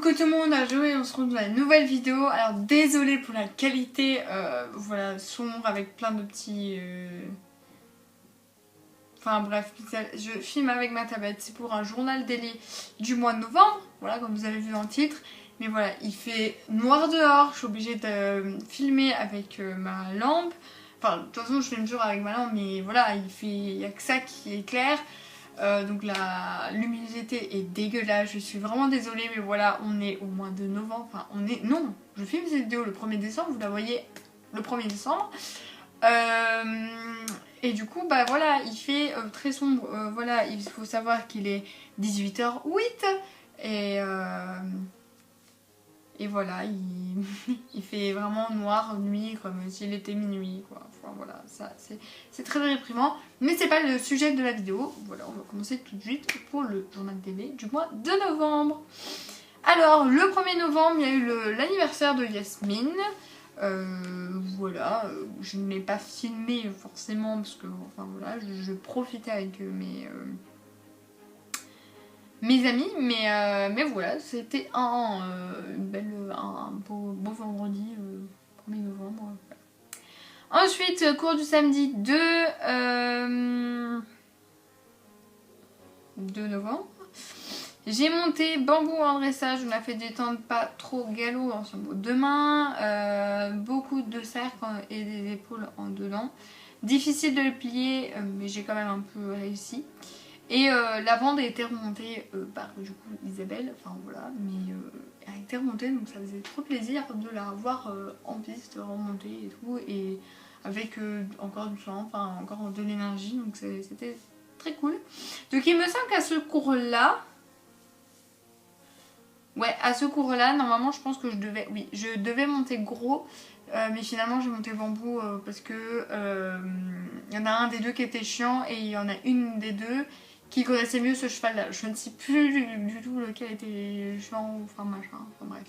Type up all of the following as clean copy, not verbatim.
Coucou tout le monde, aujourd'hui on se retrouve dans une nouvelle vidéo. Alors désolée pour la qualité, voilà, sombre avec plein de petits... Enfin bref, je filme avec ma tablette, c'est pour un journal daily du mois de novembre, voilà, comme vous avez vu dans le titre. Mais voilà, il fait noir dehors, je suis obligée de filmer avec ma lampe. Enfin, de toute façon je filme toujours avec ma lampe, mais voilà, il y a que ça qui est clair. Donc la luminosité est dégueulasse, je suis vraiment désolée, mais voilà, on est au mois de novembre, enfin on est... Non, je filme cette vidéo le 1er décembre, vous la voyez le 1er décembre. Et du coup, bah voilà, il fait très sombre, voilà, il faut savoir qu'il est 18h08 et voilà, il fait vraiment noir nuit comme s'il était minuit, quoi. Enfin voilà, ça c'est très déprimant. Mais c'est pas le sujet de la vidéo. Voilà, on va commencer tout de suite pour le journal télé du mois de novembre. Alors, le 1er novembre, il y a eu l'anniversaire de Yasmine. Voilà, je ne l'ai pas filmé forcément parce que, enfin voilà, je profitais avec mes amis, mais voilà, c'était un beau vendredi, 1er novembre. Ensuite, cours du samedi 2 novembre. J'ai monté bambou en dressage, on a fait des temps pas trop galop en deux mains, beaucoup de cercles et des épaules en dedans. Difficile de le plier, mais j'ai quand même un peu réussi. Et la bande a été remontée par du coup Isabelle, enfin voilà, mais elle a été remontée, donc ça faisait trop plaisir de la voir en piste remonter et tout, et avec encore du sang, enfin encore de l'énergie, donc c'était très cool. Donc il me semble qu'à ce cours-là, normalement je pense que je devais monter gros, mais finalement j'ai monté bambou parce que il y en a un des deux qui était chiant et il y en a une des deux qui connaissait mieux ce cheval là. Je ne sais plus du tout lequel était chiant ou enfin machin, enfin bref.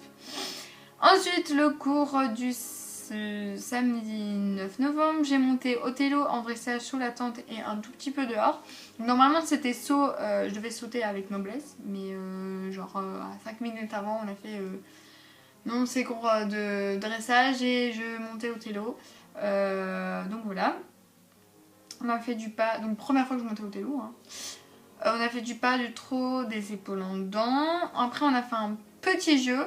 Ensuite le cours du samedi 9 novembre, j'ai monté Othello en dressage sous la tente et un tout petit peu dehors. Normalement c'était saut, je devais sauter avec noblesse, mais genre à 5 minutes avant on a fait non ces cours de dressage et je montais Othello. Donc voilà. On a fait du pas, donc première fois que je montais Othello, hein. On a fait du pas, du trot, des épaules en dents. Après on a fait un petit jeu.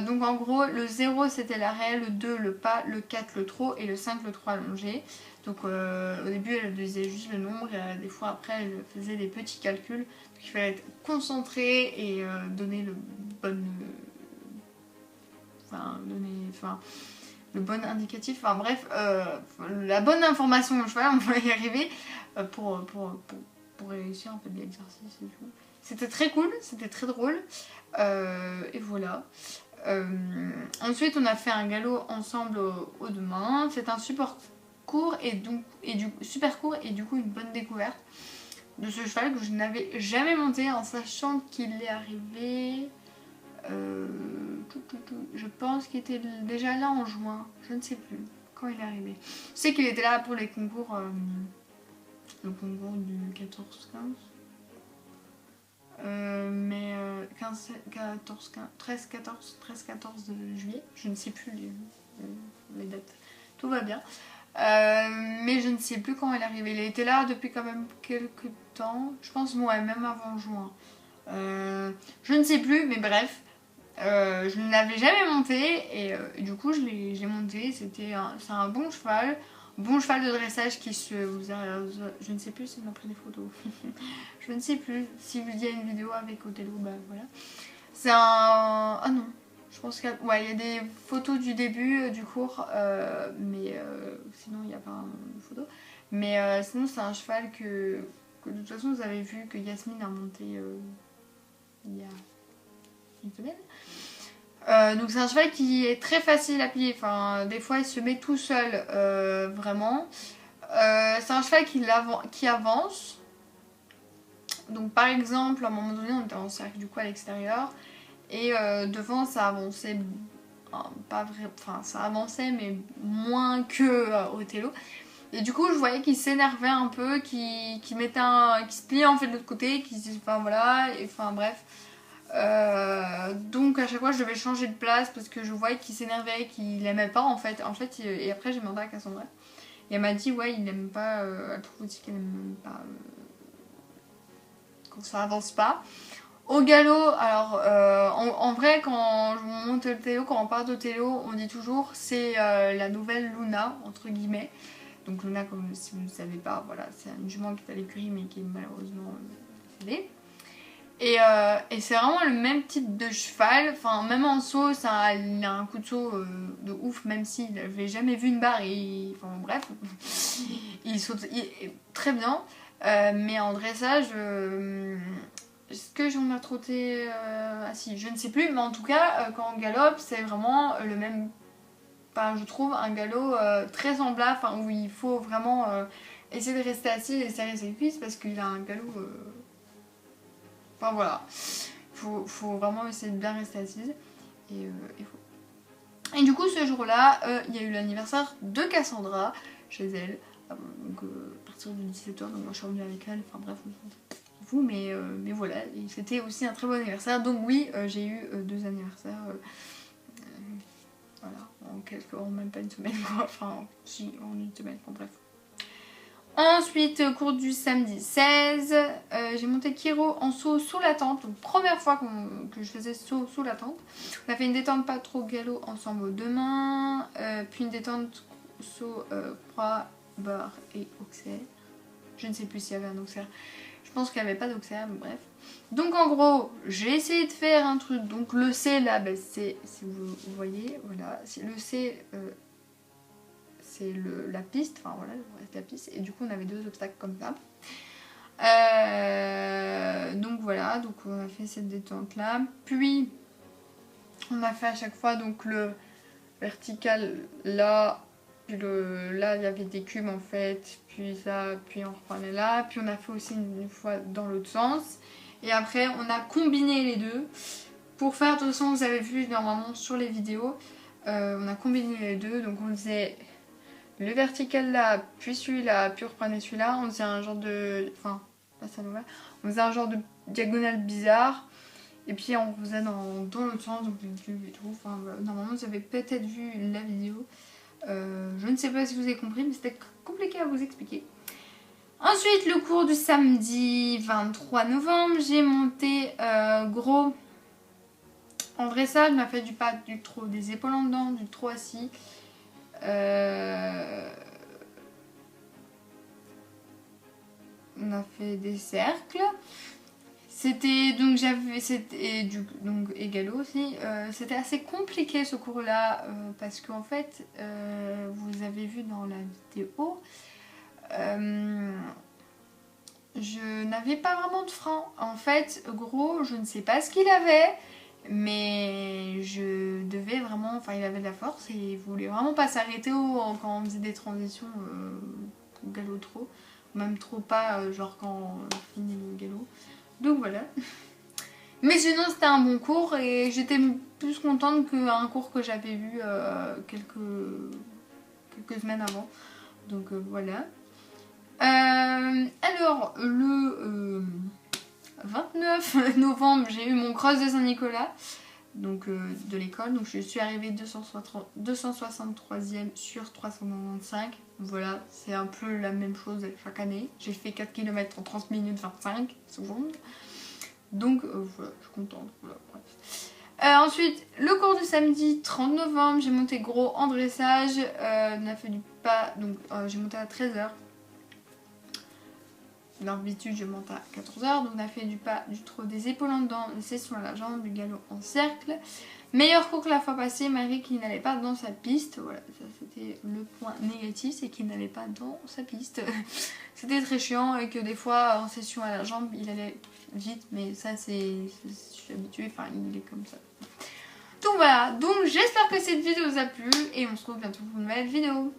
Donc en gros le 0 c'était l'arrêt, le 2 le pas, le 4 le trot et le 5 le trot allongé. Donc au début elle disait juste le nombre et des fois après elle faisait des petits calculs. Donc il fallait être concentré et donner le bon... le bon indicatif, enfin bref, la bonne information au cheval, on va y arriver pour réussir un peu de l'exercice et tout. C'était très cool, c'était très drôle, et voilà. Ensuite on a fait un galop ensemble aux deux mains, c'est un super court et du coup une bonne découverte de ce cheval que je n'avais jamais monté en sachant qu'il est arrivé... je pense qu'il était déjà là en juin, je ne sais plus quand il est arrivé. Je sais qu'il était là pour les concours, le concours du 14-15. Mais 13-14 de juillet, je ne sais plus les dates, tout va bien. Mais je ne sais plus quand il est arrivé. Il était là depuis quand même quelques temps, je pense ouais, même avant juin. Je ne sais plus, mais bref. Je ne l'avais jamais monté et du coup je l'ai monté. C'est un bon cheval de dressage qui se... je ne sais plus si on a pris des photos. Je ne sais plus si il y a une vidéo avec Othello, bah voilà. C'est un... Ah non, je pense qu'il y a... Ouais, il y a des photos du début du cours, mais sinon il n'y a pas de photos. Mais sinon c'est un cheval que de toute façon vous avez vu que Yasmine a monté il y a une semaine. Donc c'est un cheval qui est très facile à plier, enfin des fois il se met tout seul, vraiment. C'est un cheval qui avance. Donc par exemple à un moment donné on était en cercle du coup à l'extérieur et devant ça avançait, pas vrai, enfin ça avançait mais moins que Othello. Et du coup je voyais qu'il s'énervait un peu, qui se pliait en fait de l'autre côté, enfin voilà, et enfin bref. Donc à chaque fois je devais changer de place parce que je voyais qu'il s'énervait, qu'il aimait pas en fait. Et après j'ai demandé à Cassandra. Et elle m'a dit ouais il aime pas, elle trouve aussi qu'elle aime pas quand ça avance pas. Au galop, alors en vrai quand je monte le télo, quand on part de télo, on dit toujours c'est la nouvelle Luna entre guillemets. Donc Luna, comme si vous ne savez pas, voilà, c'est une jument qui est à l'écurie mais qui est malheureusement décédée. Et c'est vraiment le même type de cheval, enfin même en saut, il a un coup de saut de ouf, même s'il n'avait jamais vu une barre, enfin bref, il saute très bien, mais en dressage, est-ce que j'en ai trotté, ah si, je ne sais plus, mais en tout cas, quand on galope, c'est vraiment le même, enfin, je trouve un galop très semblable, enfin, où il faut vraiment essayer de rester assis et serrer ses cuisses parce qu'il a un galop... Enfin voilà, faut vraiment essayer de bien rester assise. Et du coup ce jour-là, il y a eu l'anniversaire de Cassandra chez elle. Donc à partir de 17h, donc moi je suis revenue avec elle, enfin bref, vous, mais voilà. Et c'était aussi un très bon anniversaire. Donc oui, j'ai eu 2 anniversaires. Voilà, en même pas une semaine quoi. Enfin si, en une semaine, enfin bref. Ensuite, cours du samedi 16, j'ai monté Kiro en saut sous la tente. Donc première fois que je faisais saut sous la tente. On a fait une détente pas trop galop ensemble aux 2 mains. Puis une détente saut croix, barre et auxerre. Je ne sais plus s'il y avait un auxerre. Je pense qu'il n'y avait pas d'auxerre, mais bref. Donc en gros, j'ai essayé de faire un truc. Donc le C là, ben, c'est, si vous voyez, voilà. Le C... c'est la piste, enfin voilà, la piste, et du coup on avait 2 obstacles comme ça. Donc voilà, donc on a fait cette détente là, puis on a fait à chaque fois donc le vertical là, puis là il y avait des cubes en fait, puis ça, puis on reprenait là, puis on a fait aussi une fois dans l'autre sens, et après on a combiné les deux pour faire, de toute façon vous avez vu normalement sur les vidéos, on a combiné les deux, donc on faisait le vertical là, puis celui-là, puis on reprenait celui-là, on faisait un genre de... Enfin, pas ça l'envers. On faisait un genre de diagonale bizarre. Et puis on faisait dans l'autre sens, donc les cubes et tout. Enfin, normalement vous avez peut-être vu la vidéo. Je ne sais pas si vous avez compris, mais c'était compliqué à vous expliquer. Ensuite, le cours du samedi 23 novembre, j'ai monté gros en dressage. On a fait du pas, du trot, des épaules en dedans, du trot assis. On a fait des cercles. C'était donc donc égalo aussi. C'était assez compliqué ce cours-là parce qu'en fait, vous avez vu dans la vidéo, je n'avais pas vraiment de frein. En fait, gros, je ne sais pas ce qu'il avait. Mais je devais vraiment, enfin il avait de la force et il voulait vraiment pas s'arrêter quand on faisait des transitions galop trop, même trop pas, genre quand on finit le galop. Donc voilà. Mais sinon c'était un bon cours et j'étais plus contente qu'un cours que j'avais vu quelques semaines avant. Donc voilà. Alors le 29 novembre, j'ai eu mon cross de Saint-Nicolas, donc de l'école. Donc je suis arrivée 263e sur 395. Voilà, c'est un peu la même chose chaque année. J'ai fait 4 km en 30 minutes 25 secondes. Donc voilà, je suis contente. Voilà, bref. Ensuite, le cours du samedi 30 novembre, j'ai monté gros en dressage. On a fait du pas, donc j'ai monté à 13h. D'habitude je monte à 14h, donc on a fait du pas, du trot, des épaules en dedans, des sessions à la jambe, du galop en cercle. Meilleur cours que la fois passée, malgré qu'il n'allait pas dans sa piste. Voilà, ça c'était le point négatif, c'est qu'il n'allait pas dans sa piste. C'était très chiant et que des fois en session à la jambe il allait vite, mais ça je suis habituée, enfin il est comme ça. Donc voilà, donc j'espère que cette vidéo vous a plu et on se retrouve bientôt pour une nouvelle vidéo.